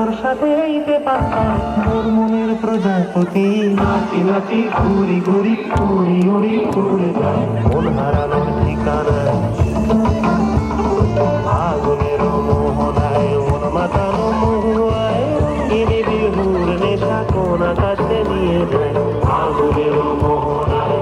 তোর সাথে এইতে পারতাম তোর মনের প্রজাপতি নাচি নাচি ঘুরি ঘুরি উড়ি উড়ি উড়ে যায় মন হারানোর ঠিকানায় আগুনের মোহনায় মন মাতানো মহুয়ায় রঙিনী বিহুর নেশা কোন আকাশে নিয়ে যায় আগুনের মোহনায়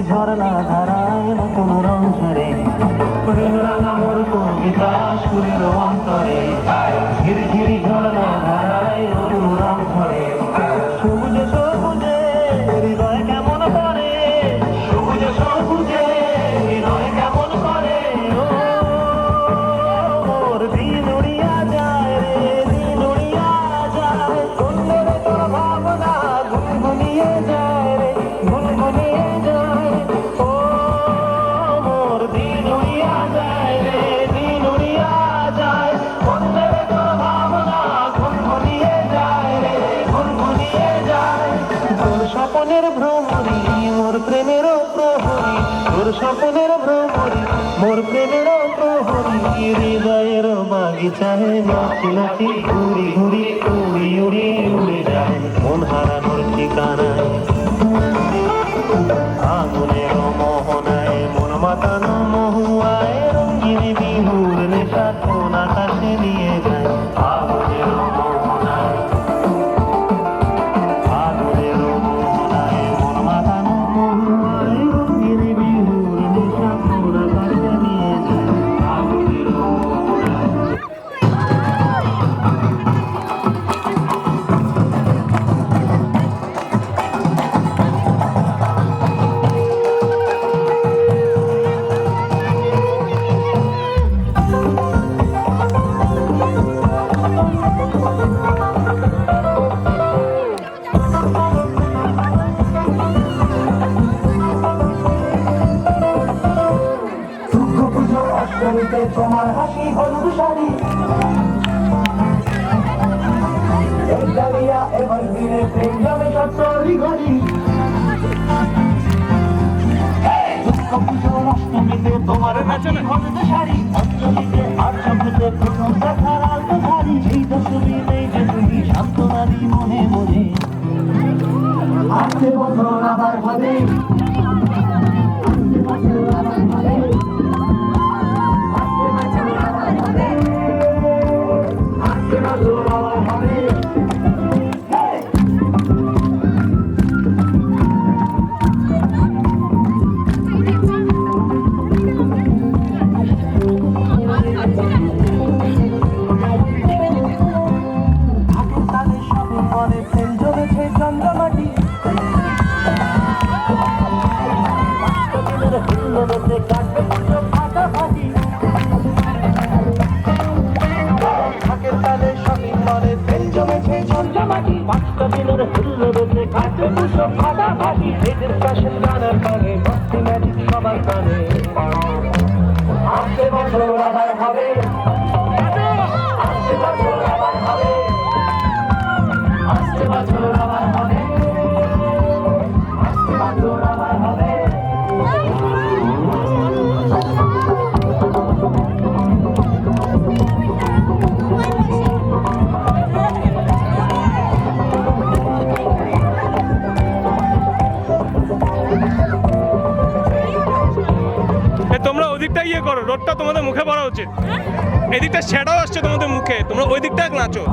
ঝরনা ধারায় নতুন রং ঝরে রাঙা মোর কবিতা সুরের অন্তরে ঘিরি ঘিরি ঝরনা ধারায় নতুন রং ঝরে সবুজে সবুজে হৃদয় কেমন করে সবুজে সবুজে হৃদয় কেমন করে ও মোর দিন উড়িয়া যায় রে দিন উড়িয়া যায় সুন্দরে তোর ভাবনা গুনগুনিয়ে যায় রে গুনগুনিয়ে যায় স্বপনের ভ্রমরি মোর প্রেমের প্রহরী তোর স্বপনের ভ্রমরি মোর প্রেমের প্রহরী হৃদয়ের বাগিচায় নাচি নাচি ঘুরি ঘুরি উড়ি উড়ি উড়ে যায় মন হারানোর ঠিকানায় আগুনের মোহনায় মন মাতানো মহুয়ায় রঙিনী বিহুর নেশা কোন আকাশে নিয়ে যায় আগুনের মোহনায় তোমার হাসি হলুদ শাড়ি এবার দিনে প্রেম যাবে সত্তরি ঘড়ি দুঃখ পুজো অষ্টমীতে তোমার হাসি হলুদ শাড়ি অষ্টমীতে আর সবতে প্রথম দেখার আলতো ধারি এই দশমী নেই যে তুমি শান্তনারি মনে মনে আসছে বছর আবার হবে তোমরা ওদিকটা ইয়ে করো, রোডটা তোমাদের মুখে পড়া উচিত। এদিকটা শ্যাডো আসছে তোমাদের মুখে, তোমরা ওই দিকটা নাচো।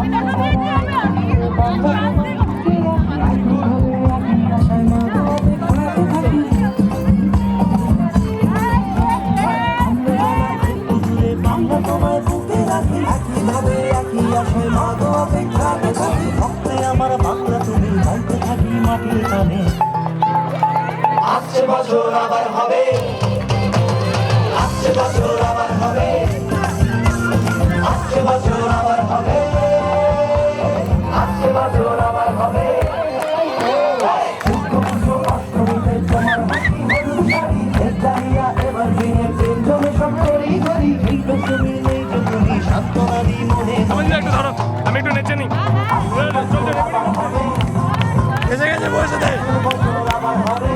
আমার বাংলা তুমি গাইতে থাকি মাটির টানে আসছে বছর আবার হবে আসছে বছর আবার হবে, আসছে বছর আবার হবে, আসছে বছর আবার হবে। এবার দিনে প্রেম জমে সব করি করি, ঠিক তুমি নেই যে তুমি সান্ত্বনা দি মনে আমি একটু ধরো, আমি একটু নেচে নিই। চল, চল, চল, এসে গেছে, বসে দে। বছর আবার হবে।